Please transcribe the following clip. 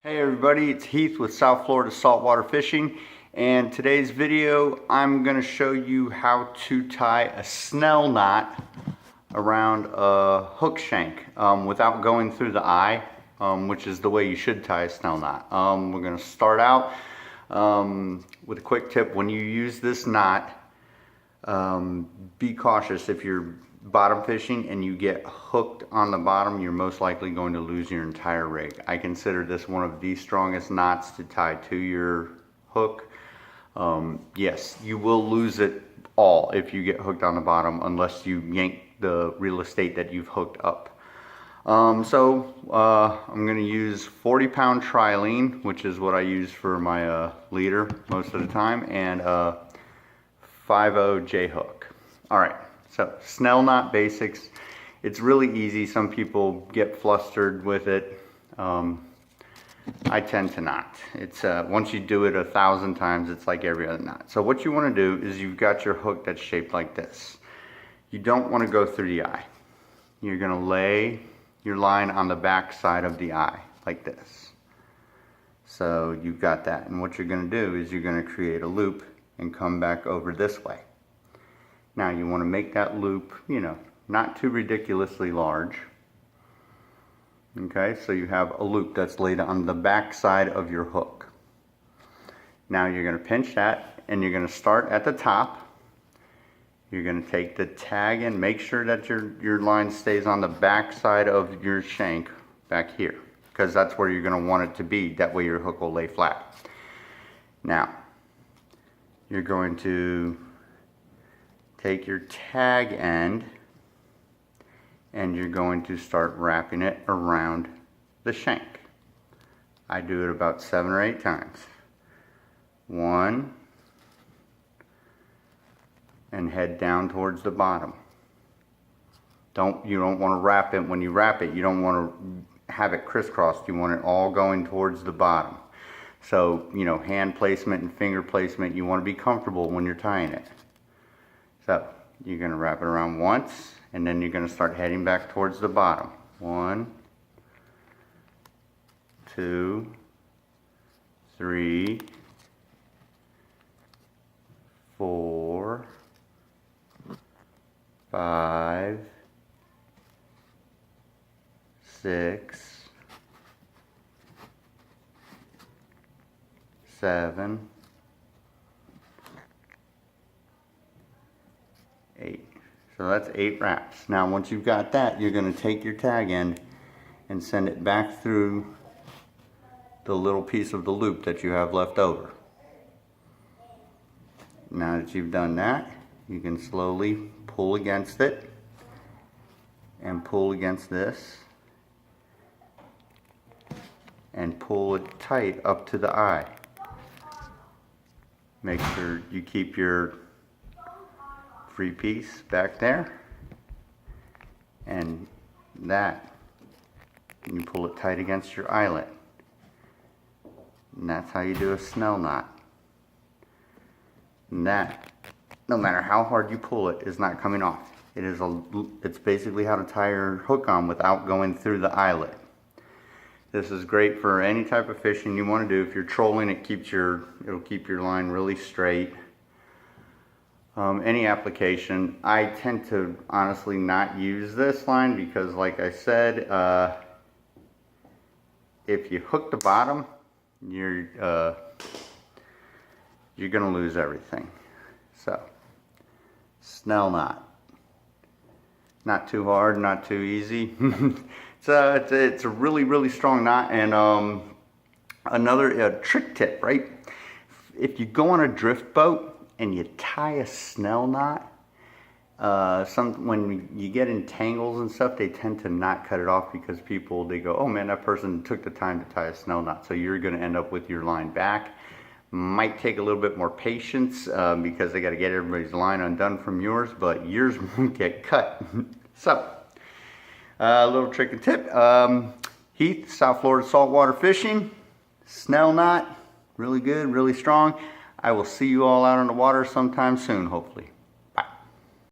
Hey everybody, it's Heath with South Florida Saltwater Fishing, and today's video I'm going to show you how to tie a snell knot around a hook shank without going through the eye, which is the way you should tie a snell knot. We're going to start out with a quick tip. When you use this knot, be cautious. If you're bottom fishing and you get hooked on the bottom, you're most likely going to lose your entire rig. I consider this one of the strongest knots to tie to your hook. Yes, you will lose it all if you get hooked on the bottom unless you yank the real estate that you've hooked up. I'm going to use 40-pound Trilene, which is what I use for my leader most of the time, and 5/0 J hook. Alright. So, snell knot basics. It's really easy. Some people get flustered with it. I tend to not. It's once you do it 1,000 times, it's like every other knot. So what you want to do is you've got your hook that's shaped like this. You don't want to go through the eye. You're going to lay your line on the back side of the eye, like this. So you've got that. And what you're going to do is you're going to create a loop and come back over this way. Now you want to make that loop, not too ridiculously large. Okay, so you have a loop that's laid on the back side of your hook. Now you're going to pinch that and you're going to start at the top. You're going to take the tag and make sure that your line stays on the back side of your shank back here, because that's where you're going to want it to be. That way your hook will lay flat. Now you're going to take your tag end and you're going to start wrapping it around the shank. I do it about 7 or 8 times. 1, and head down towards the bottom. You don't want to wrap it. When you wrap it, you don't want to have it crisscrossed. You want it all going towards the bottom. So, hand placement and finger placement, you want to be comfortable when you're tying it. So you're going to wrap it around once, and then you're going to start heading back towards the bottom. 1, 2, 3, 4, 5, 6, 7, 8. So that's 8 wraps. Now once you've got that, you're going to take your tag end and send it back through the little piece of the loop that you have left over. Now that you've done that, you can slowly pull against it and pull against this and pull it tight up to the eye. Make sure you keep your free piece back there, and that you pull it tight against your eyelet, and that's how you do a snell knot. And that, no matter how hard you pull it, is not coming off. It's basically how to tie your hook on without going through the eyelet. This is great for any type of fishing you want to do. If you're trolling, it'll keep your line really straight. Any application. I tend to honestly not use this line because, like I said, if you hook the bottom, you're gonna lose everything. So, snell knot. Not too hard, not too easy. It's a really strong knot. And another trick tip, right? If you go on a drift boat and you tie a snell knot, when you get in tangles and stuff, they tend to not cut it off because they go, oh man, that person took the time to tie a snell knot. So you're going to end up with your line back. Might take a little bit more patience because they got to get everybody's line undone from yours, but yours won't get cut. So, a little trick and tip. Heath, South Florida Saltwater Fishing, snell knot, really good, really strong. I will see you all out on the water sometime soon, hopefully.